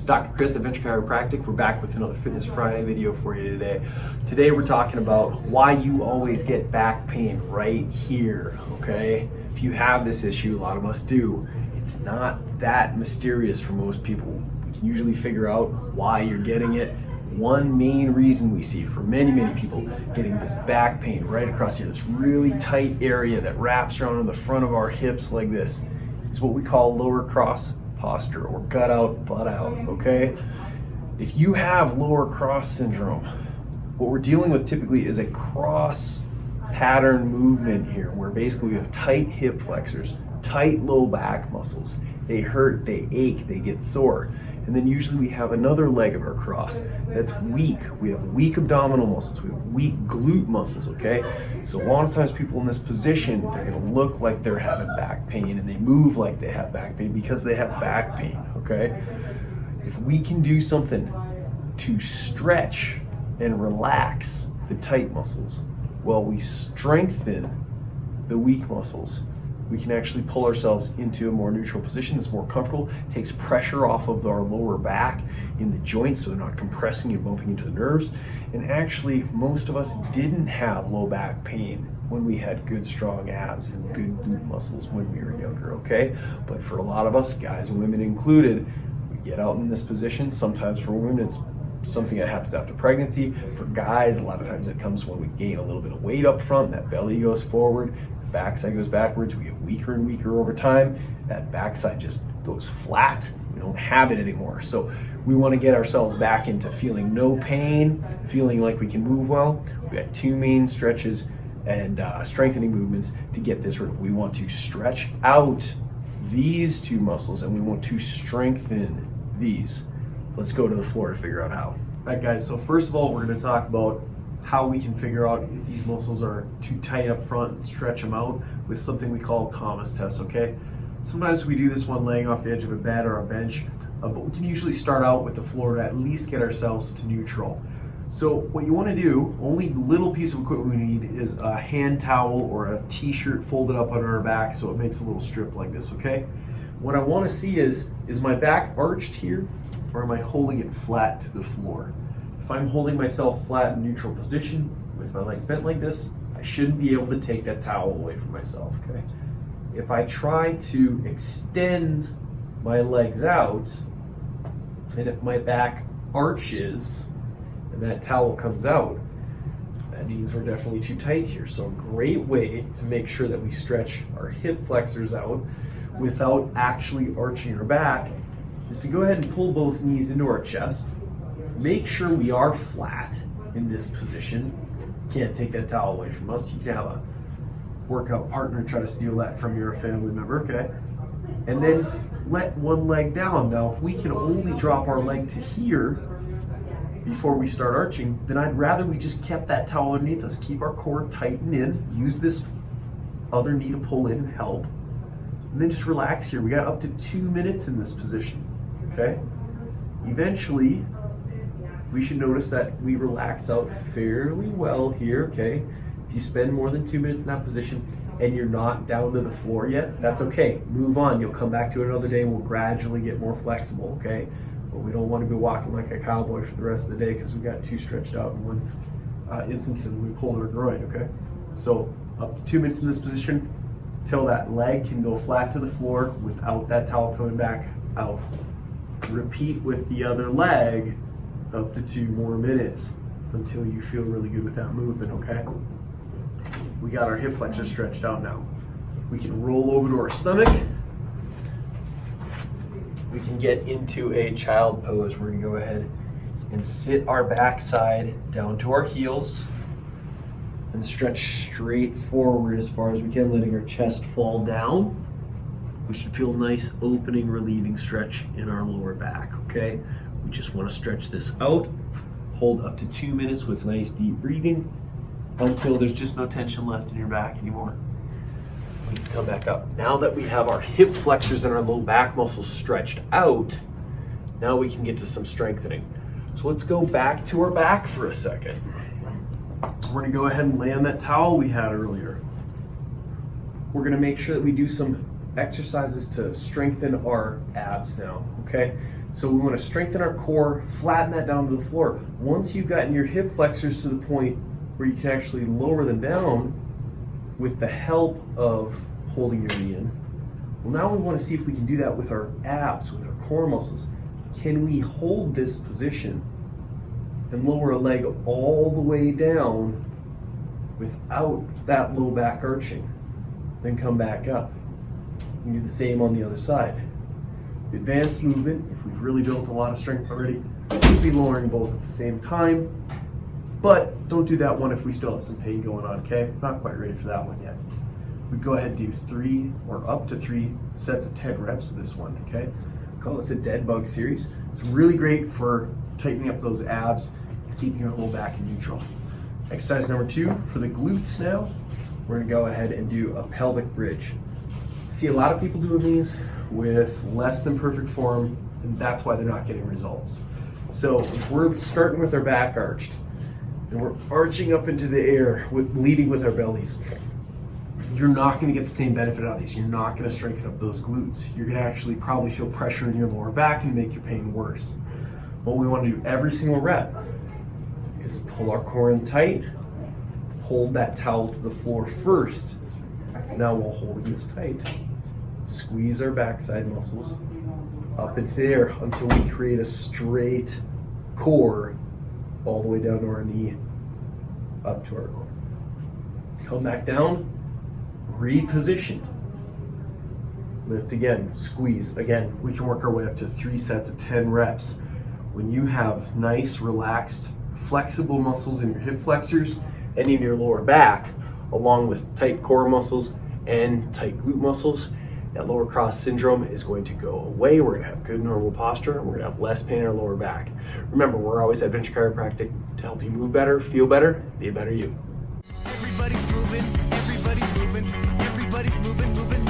Dr. Chris at Chiropractic. We're back with another Fitness Friday video for you today. Today we're talking about why you always get back pain right here, okay? If you have this issue, a lot of us do, it's not that mysterious for most people. We can usually figure out why you're getting it. One main reason we see for many people getting this back pain right across here, this really tight area that wraps around in the front of our hips like this, is what we call lower cross posture, or gut out, butt out, okay? If you have lower cross syndrome, what we're dealing with typically is a cross pattern movement here, where basically we have tight hip flexors, tight low back muscles. They hurt, they ache, they get sore. And then usually we have another leg of our cross that's weak. We have weak abdominal muscles, we have weak glute muscles, okay? So a lot of times people in this position, they're gonna look like they're having back pain, and they move like they have back pain because they have back pain, okay? If we can do something to stretch and relax the tight muscles while we strengthen the weak muscles, we can actually pull ourselves into a more neutral position that's more comfortable, takes pressure off of our lower back in the joints so they're not compressing and bumping into the nerves. And actually, most of us didn't have low back pain when we had good strong abs and good glute muscles when we were younger, okay? But for a lot of us, guys and women included, we get out in this position. Sometimes for women, it's something that happens after pregnancy. For guys, a lot of times it comes when we gain a little bit of weight up front, that belly goes forward, backside goes backwards, we get weaker and weaker over time, that backside just goes flat, we don't have it anymore. So we want to get ourselves back into feeling no pain, feeling like we can move well. We got two main stretches and strengthening movements to get this rid of. We want to stretch out these two muscles and we want to strengthen these. Let's go to the floor to figure out how. All right, guys, so first of all, we're going to talk about how we can figure out if these muscles are too tight up front and stretch them out with something we call Thomas test, okay? Sometimes we do this one laying off the edge of a bed or a bench, but we can usually start out with the floor to at least get ourselves to neutral. So what you want to do, only little piece of equipment we need is a hand towel or a t-shirt folded up under our back so it makes a little strip like this, okay? What I want to see is my back arched here, or am I holding it flat to the floor? If I'm holding myself flat in neutral position with my legs bent like this, I shouldn't be able to take that towel away from myself, okay? If I try to extend my legs out, and if my back arches and that towel comes out, that means we're definitely too tight here. So a great way to make sure that we stretch our hip flexors out without actually arching our back is to go ahead and pull both knees into our chest. Make sure we are flat in this position. Can't take that towel away from us. You can have a workout partner try to steal that from your family member, okay? And then let one leg down. Now, if we can only drop our leg to here before we start arching, then I'd rather we just kept that towel underneath us. Keep our core tightened in, use this other knee to pull in and help, and then just relax here. We got up to 2 minutes in this position, okay? Eventually, we should notice that we relax out fairly well here, okay? If you spend more than 2 minutes in that position and you're not down to the floor yet, that's okay. Move on. You'll come back to it another day and we'll gradually get more flexible, okay? But we don't want to be walking like a cowboy for the rest of the day because we got too stretched out in one instance and we pulled our groin, okay? So up to 2 minutes in this position till that leg can go flat to the floor without that towel coming back out. Repeat with the other leg up to 2 more minutes until you feel really good with that movement, okay? We got our hip flexors stretched out now. We can roll over to our stomach. We can get into a child pose. We're gonna go ahead and sit our backside down to our heels and stretch straight forward as far as we can, letting our chest fall down. We should feel a nice opening, relieving stretch in our lower back, okay? We just want to stretch this out, hold up to 2 minutes with nice deep breathing until there's just no tension left in your back anymore. We can come back up. Now that we have our hip flexors and our low back muscles stretched out, now we can get to some strengthening. So let's go back to our back for a second. We're gonna go ahead and lay on that towel we had earlier. We're gonna make sure that we do some exercises to strengthen our abs now, okay? So we want to strengthen our core, flatten that down to the floor. Once you've gotten your hip flexors to the point where you can actually lower them down with the help of holding your knee in, well, now we want to see if we can do that with our abs, with our core muscles. Can we hold this position and lower a leg all the way down without that low back arching? Then come back up. You can do the same on the other side. The advanced movement, if we've really built a lot of strength already, we'll be lowering both at the same time. But don't do that one if we still have some pain going on, okay? Not quite ready for that one yet. We go ahead and do 3 or up to 3 sets of 10 reps of this one, okay? Call this a dead bug series. It's really great for tightening up those abs and keeping your low back in neutral. Exercise number 2 for the glutes now. We're gonna go ahead and do a pelvic bridge. See a lot of people doing these with less than perfect form, and that's why they're not getting results. So if we're starting with our back arched, and we're arching up into the air, leading with our bellies, you're not gonna get the same benefit out of these. You're not gonna strengthen up those glutes. You're gonna actually probably feel pressure in your lower back and make your pain worse. What we wanna do every single rep is pull our core in tight, hold that towel to the floor first. Now while holding this tight, squeeze our backside muscles up into the air until we create a straight core all the way down to our knee, up to our core. Come back down, reposition. Lift again, squeeze. Again, we can work our way up to 3 sets of 10 reps. When you have nice, relaxed, flexible muscles in your hip flexors and in your lower back, along with tight core muscles and tight glute muscles, that lower cross syndrome is going to go away. We're gonna have good normal posture, and we're gonna have less pain in our lower back. Remember, we're always at Venture Chiropractic to help you move better, feel better, be a better you. Everybody's moving, everybody's moving, everybody's moving, moving.